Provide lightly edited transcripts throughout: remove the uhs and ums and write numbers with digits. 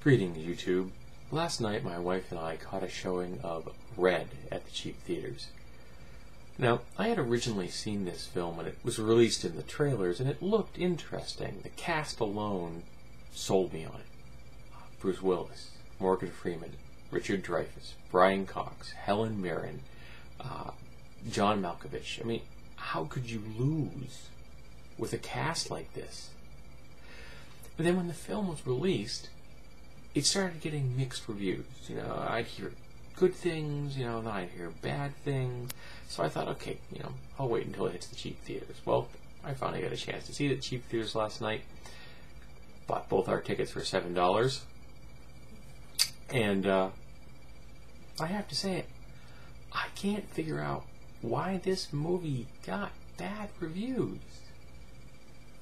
Greetings, YouTube. Last night, my wife and I caught a showing of Red at the cheap theaters. Now, I had originally seen this film when it was released in the trailers, and it looked interesting. The cast alone sold me on it. Bruce Willis, Morgan Freeman, Richard Dreyfuss, Brian Cox, Helen Mirren, John Malkovich. I mean, how could you lose with a cast like this? But then when the film was released, it started getting mixed reviews. You know, I'd hear good things, you know, and I'd hear bad things. So I thought, okay, you know, I'll wait until it hits the cheap theaters. Well, I finally got a chance to see it at cheap theaters last night. Bought both our tickets for $7. And I have to say it, I can't figure out why this movie got bad reviews.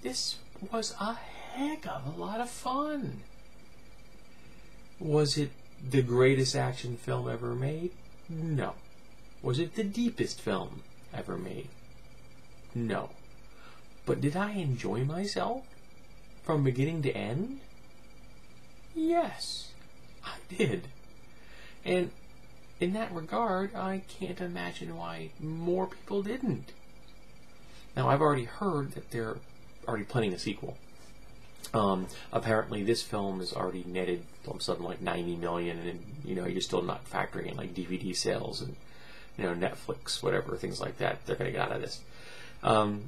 This was a heck of a lot of fun. Was it the greatest action film ever made? No. Was it the deepest film ever made? No. But did I enjoy myself from beginning to end? Yes, I did. And in that regard, I can't imagine why more people didn't. Now, I've already heard that they're already planning a sequel. Apparently this film has already netted something like $90 million, and you know, you're still not factoring in like DVD sales and, you know, Netflix, whatever, things like that they're going to get out of this. So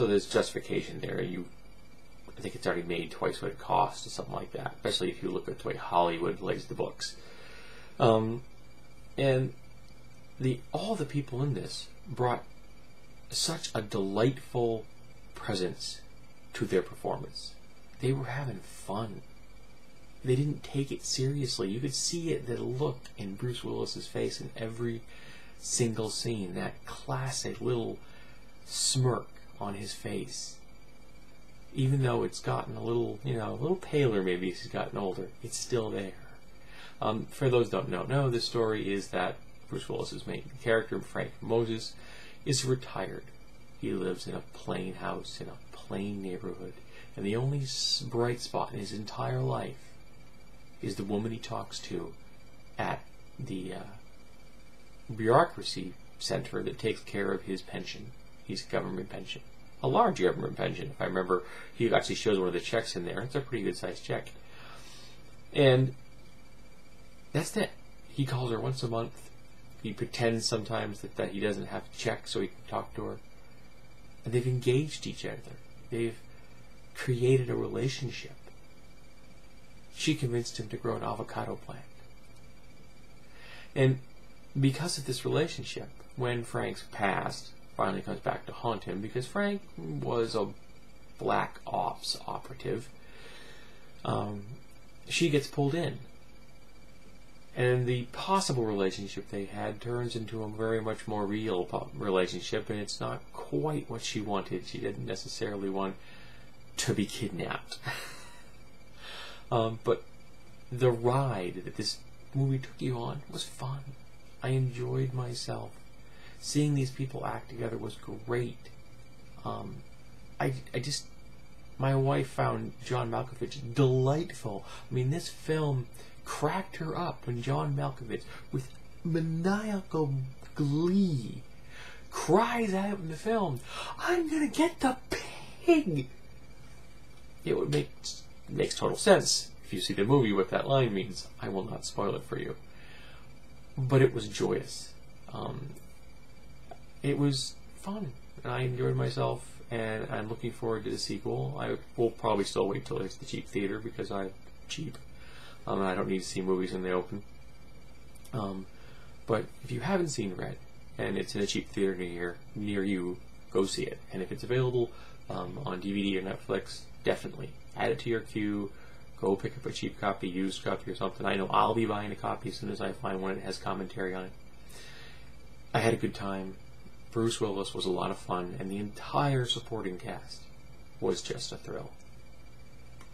there's justification there. I think it's already made twice what it cost or something like that, especially if you look at the way Hollywood lays the books. And all the people in this brought such a delightful presence to their performance. They were having fun. They didn't take it seriously. You could see it, the look in Bruce Willis's face in every single scene, that classic little smirk on his face. Even though it's gotten a little, you know, a little paler maybe as he's gotten older, it's still there. For those who don't know, the story is that Bruce Willis's main character, Frank Moses, is retired. He lives in a plain house in a plain neighborhood, and the only bright spot in his entire life is the woman he talks to at the bureaucracy center that takes care of his pension, his government pension. A large government pension, if I remember. He actually shows one of the checks in there. It's a pretty good sized check. And that's it. He calls her once a month. He pretends sometimes that he doesn't have a check so he can talk to her. And they've engaged each other. They've created a relationship. She convinced him to grow an avocado plant. And because of this relationship, when Frank's past finally comes back to haunt him, because Frank was a black ops operative, she gets pulled in. And the possible relationship they had turns into a very much more real relationship, and it's not quite what she wanted. She didn't necessarily want to be kidnapped. But the ride that this movie took you on was fun. I enjoyed myself. Seeing these people act together was great. My wife found John Malkovich delightful. I mean, this film cracked her up when John Malkovich, with maniacal glee, cries out in the film, "I'm gonna get the pig!" It would makes total sense if you see the movie what that line means. I will not spoil it for you. But it was joyous. It was fun. I enjoyed myself, and I'm looking forward to the sequel. I will probably still wait till it's the cheap theater because I'm cheap. I don't need to see movies in the open. But if you haven't seen Red, and it's in a cheap theater near you, go see it. And if it's available on DVD or Netflix, definitely add it to your queue. Go pick up a cheap copy, used copy or something. I know I'll be buying a copy as soon as I find one that has commentary on it. I had a good time. Bruce Willis was a lot of fun, and the entire supporting cast was just a thrill.